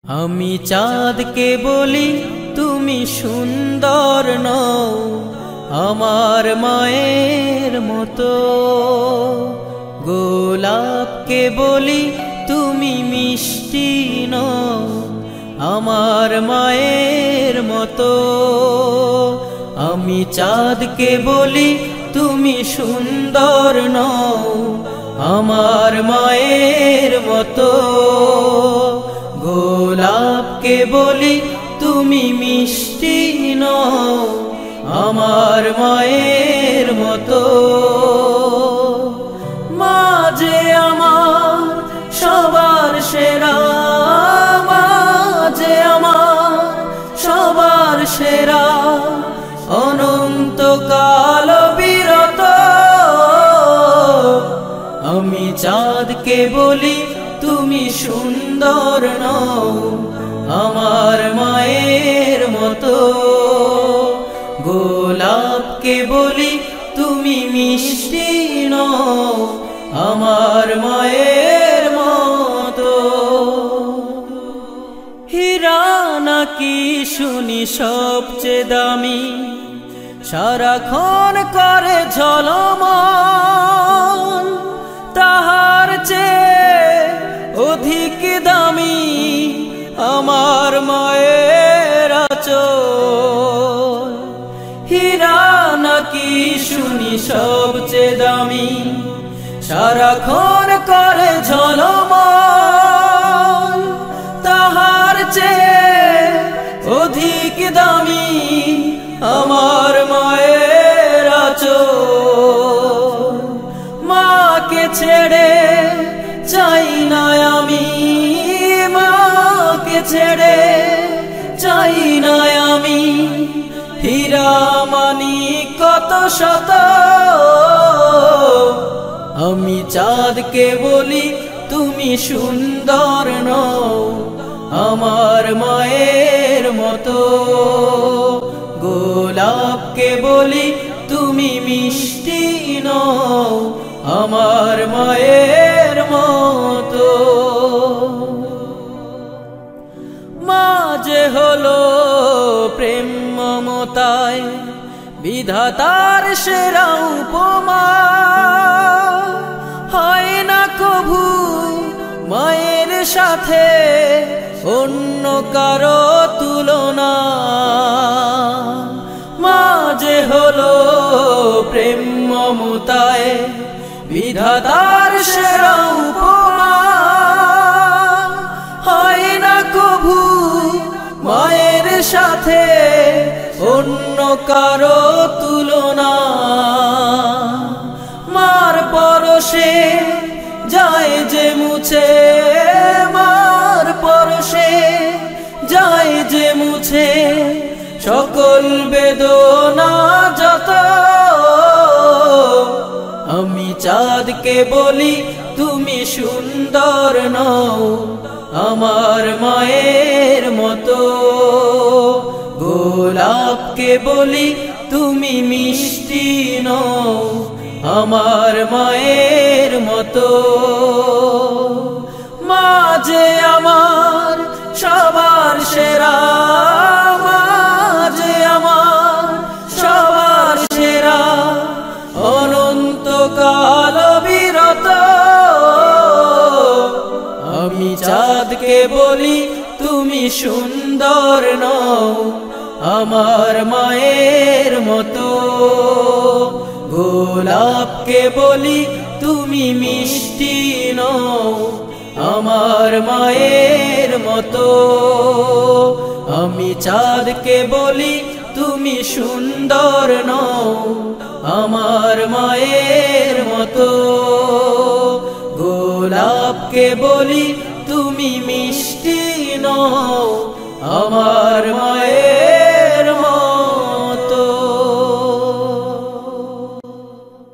আমি চাঁদকে বলি তুমি সুন্দর নও আমার মায়ের মতো, গোলাপকে বলি তুমি মিষ্টি নও আমার মায়ের মতো। আমি চাঁদকে বলি তুমি সুন্দর নও আমার মায়ের মতো, গোলাপকে বলি তুমি মিষ্টি নও আমার মায়ের মতো। মা যে আমার সবার সেরা, মা যে আমার সবার সেরা, অনন্তকাল বিরত। আমি চাঁদকে বলি তুমি সুন্দর নও আমার মায়ের মতো, গোলাপকে বলি তুমি মিষ্টি নও আমার মায়ের মতো। হীরা নাকি শুনি সবচেয়ে দামি, সারাক্ষণ করে ঝলমল, তাহার চেয়ে অধিক দামি আমার মায়ের আঁচল। হীরা নাকি শুনি সবচেয়ে দামি, সারাক্ষণ করে ঝলমল, তাহার চেয়ে অধিক দামি আমার মায়ের আঁচল। মাকে ছেড়ে চাই না আমি, মাকে ছেড়ে চাই না আমি, হীরা মানি কত শত। আমি চাঁদকে বলি তুমি সুন্দর নও আমার মায়ের মতো, গোলাপকে বলি তুমি মিষ্টি নও আমার মায়ের মতো। মা যে হলো প্রেম মমতায় বিধাতার সেরা উপমা, হয় না কভু মায়ের সাথে অন্য কারো তুলনা। মা যে হলো প্রেম মমতায় বিধাতার সেরা উপমা, হয় না কভু মায়ের সাথে অন্য কারো তুলনা। মার পরশে যায় যে মুছে, মার পরশে যায় যে মুছে সকল বেদনা যত। আমি চাঁদকে বলি তুমি সুন্দর নও আমার মায়ের মতো, গোলাপকে বলি তুমি মিষ্টি নও আমার মায়ের মতো। মা যে আমার সবার সেরা, মা যে আমার সবার সেরা, অনন্তকাল বিরত। আমি চাঁদকে বলি তুমি সুন্দর নও আমার মায়ের মতো, গোলাপকে বলি তুমি মিষ্টি নও আমার মায়ের মতো। আমি চাঁদকে বলি তুমি সুন্দর নও আমার মায়ের মতো, গোলাপকে বলি তুমি মিষ্টি নও আমার